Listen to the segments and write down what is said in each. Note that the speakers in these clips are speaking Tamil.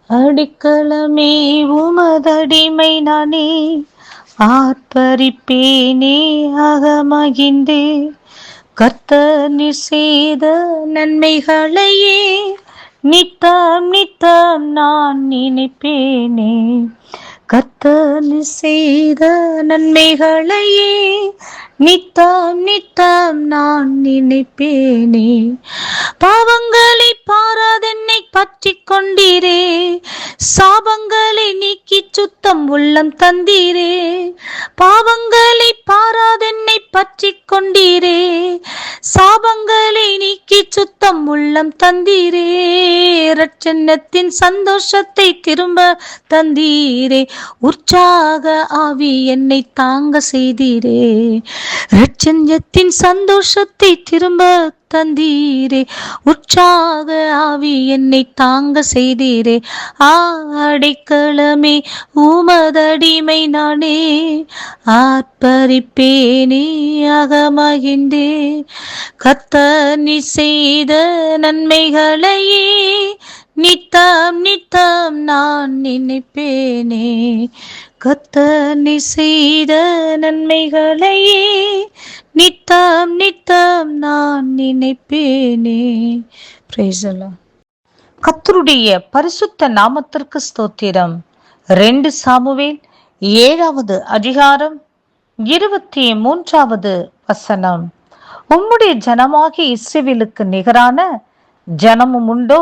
அடிக்களமே உமதடிமை நானே, ஆர்ப்பரிப்பேனே அகமகிழ்ந்தே. கர்த்தர் நீர் செய்த நன்மைகளையே நித்தம் நித்தம் நான் நினைப்பேனே. கர்த்தர் நீர் செய்த நன்மைகளையே நித்தம் நித்தம் நான் நினைப்பேனே. பாவங்களை பாராதென்னை பற்றி கொண்டீரே, சாபங்களை நீக்கி சுத்தம் உள்ளம் தந்தீரே. பாவங்களை பாராதென்னை பற்றி கொண்டீரே, சாபங்களை நீக்கி சுத்தம் உள்ளம் தந்தீரே. இரட்சண்யத்தின் சந்தோஷத்தை திரும்ப தந்தீரே, உற்சாக ஆவி என்னை தாங்க செய்தீரே. இரட்சண்யத்தின் சந்தோஷத்தை திரும்ப தந்தீரே, உற்சாக ஆவி என்னை தாங்க செய்தீரே. அடைக்கலமே உமதடிமை நானே, ஆர்ப்பரிப்பேனே அகமகிழ்ந்தே. கர்த்தர் நீர் செய்த நன்மைகளையே நித்தம் நித்தம் நான் நினைப்பேனே. கர்த்தர் நீர் செய்த நன்மைகளையே நித்தம் நித்தம் நான் நினைப்பேனே. Praise the Lord. கர்த்தருடைய பரிசுத்த நாமத்திற்கு ஸ்தோத்திரம். 2 சாமுவேல் 7வது அதிகாரம் 23வது வசனம். உம்முடைய ஜனமாகிய இஸ்ரவேலுக்கு நிகரான ஜனமும் உண்டோ?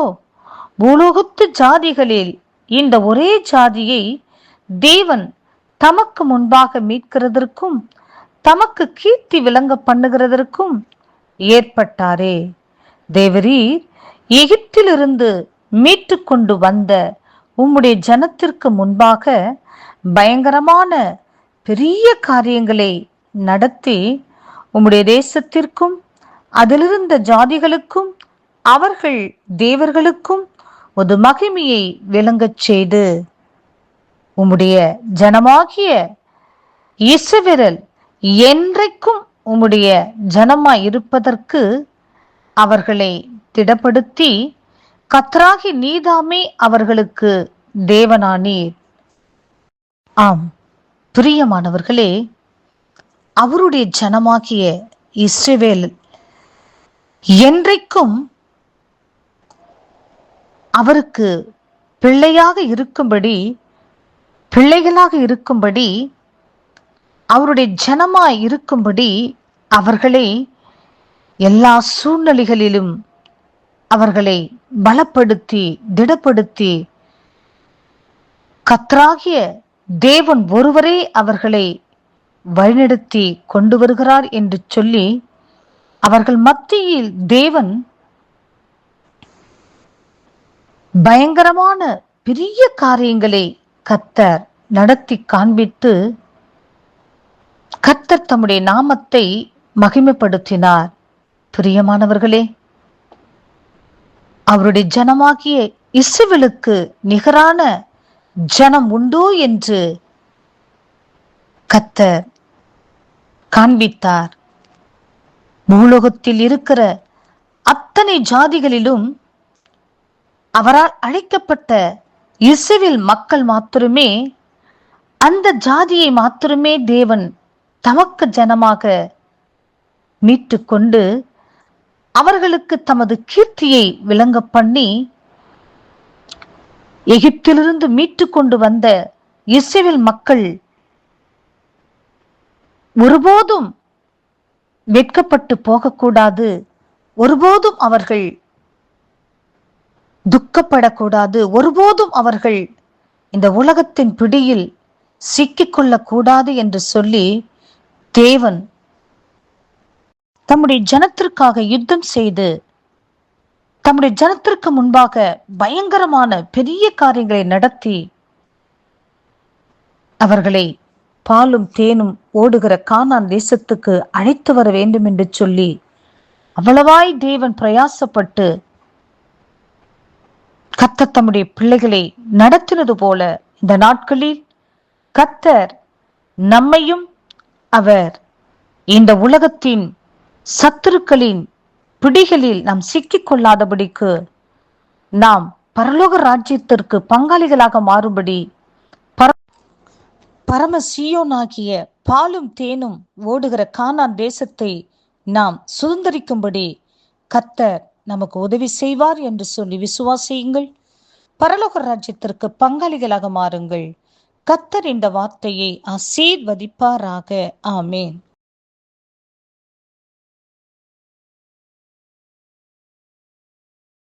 பூலோகத்து ஜாதிகளில் இந்த ஒரே ஜாதியை தேவன் தமக்கு முன்பாக மீட்கிறதற்கும் தமக்கு கீர்த்தி விளங்க பண்ணுகிறதற்கும் ஏற்பட்டாரே. தேவரீர் எகிப்திலிருந்து மீட்டு கொண்டு வந்த உம்முடைய ஜனத்திற்கு முன்பாக பயங்கரமான பெரிய காரியங்களை நடத்தி உம்முடைய தேசத்திற்கும் அதிலிருந்த ஜாதிகளுக்கும் அவர்கள் தேவர்களுக்கும் ஒரு மகிமையை விளங்கச் செய்து உம்முடைய ஜனமாகிய இஸ்ரவேல் என்றைக்கும் உம்முடைய ஜனமாய் இருப்பதற்கு அவர்களை திடப்படுத்தி கர்த்தராகி நீதாமே அவர்களுக்கு தேவனானீர். ஆம் பிரியமானவர்களே, அவருடைய ஜனமாகிய இஸ்ரவேல் என்றைக்கும் அவருக்கு பிள்ளைகளாக இருக்கும்படி அவருடைய ஜனமாய் இருக்கும்படி அவர்களை எல்லா சூழ்நிலைகளிலும் அவர்களை பலப்படுத்தி திடப்படுத்தி கர்த்தராகிய தேவன் ஒருவரே அவர்களை வழிநடத்தி கொண்டு வருகிறார் என்று சொல்லி அவர்கள் மத்தியில் தேவன் பயங்கரமான பெரிய காரியங்களை கர்த்தர் நடத்தி காண்பித்து கர்த்தர் தம்முடைய நாமத்தை மகிமைப்படுத்தினார். பிரியமானவர்களே, அவருடைய ஜனமாகிய இஸ்ரவேலுக்கு நிகரான ஜனம் உண்டோ என்று கர்த்தர் காண்பித்தார். பூலோகத்தில் இருக்கிற அத்தனை ஜாதிகளிலும் அவரால் அழைக்கப்பட்ட இஸ்ரவேல் மக்கள் மாத்திரமே, அந்த ஜாதியை மாத்திரமே தேவன் தமக்கு ஜனமாக மீட்டு கொண்டு அவர்களுக்கு தமது கீர்த்தியை விளங்க பண்ணி எகிப்திலிருந்து மீட்டு கொண்டு வந்த இஸ்ரவேல் மக்கள் ஒருபோதும் வெட்கப்பட்டு போகக்கூடாது, ஒருபோதும் அவர்கள் துக்கப்படக்கூடாது, ஒருபோதும் அவர்கள் இந்த உலகத்தின் பிடியில் சிக்கிக்கொள்ளக்கூடாது என்று சொல்லி தேவன் தம்முடைய ஜனத்திற்காக யுத்தம் செய்து தம்முடைய ஜனத்திற்கு முன்பாக பயங்கரமான பெரிய காரியங்களை நடத்தி அவர்களை பாலும் தேனும் ஓடுகிற கானான் தேசத்துக்கு அழைத்து வர வேண்டும் என்று சொல்லி அவ்வளவாய் தேவன் பிரயாசப்பட்டு கர்த்தர் தம்முடைய பிள்ளைகளை நடத்தினது போல இந்த நாட்களில் கர்த்தர் நம்மையும் அவர் இந்த உலகத்தின் சத்துருக்களின் பிடிகளில் நாம் சிக்கிக் கொள்ளாதபடிக்கு நாம் பரலோக ராஜ்யத்திற்கு பங்காளிகளாக மாறும்படி பரம சீயோனாகிய பாலும் தேனும் ஓடுகிற கானான் தேசத்தை நாம் சுதந்திரிக்கும்படி கர்த்தர் நமக்கு உதவி செய்வார் என்று சொல்லி விசுவாசியுங்கள். பரலோக ராஜ்யத்திற்கு பங்காளிகளாக மாறுங்கள். கர்த்தர் இந்த வார்த்தையை ஆசீர்வதிப்பாராக. ஆமேன்.